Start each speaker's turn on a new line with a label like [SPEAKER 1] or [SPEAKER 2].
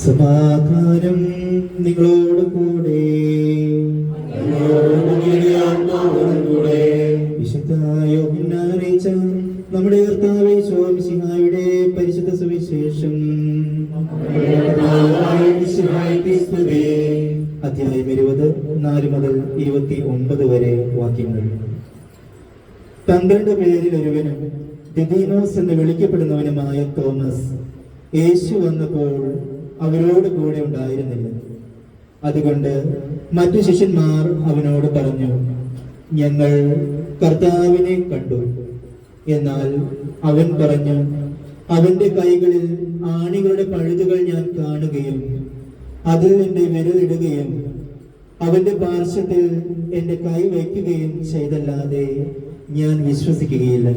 [SPEAKER 1] സമാധാനം നിങ്ങളോട് കൂടെ. വിശുദ്ധ യോഹന്നാൻ അറിയിച്ച നമ്മുടെ കർത്താവേ മിശിഹായുടെ പരിശുദ്ധ സുവിശേഷം. അധ്യായം 20 4 മുതൽ 29 വരെ വാക്യങ്ങൾ. 12 പേരിൽ ഒരുവനും ദിദീമോസ് എന്ന് വിളിക്കപ്പെടുന്നവനുമായ തോമസ് യേശു വന്നപ്പോൾ അവരോട് കൂടെ ഉണ്ടായിരുന്നില്ല. അതുകൊണ്ട് മറ്റു ശിഷ്യന്മാർ അവനോട് പറഞ്ഞു, ഞങ്ങൾ കർത്താവിനെ കണ്ടു. എന്നാൽ അവൻ പറഞ്ഞു, അവന്റെ കൈകളിൽ ആണികളുടെ പഴുതുകൾ ഞാൻ കാണുകയും അതിൽ എന്റെ വിരലിടുകയും അവന്റെ പാർശ്വത്തിൽ എന്റെ കൈ വയ്ക്കുകയും ചെയ്തല്ലാതെ ഞാൻ വിശ്വസിക്കുകയില്ല.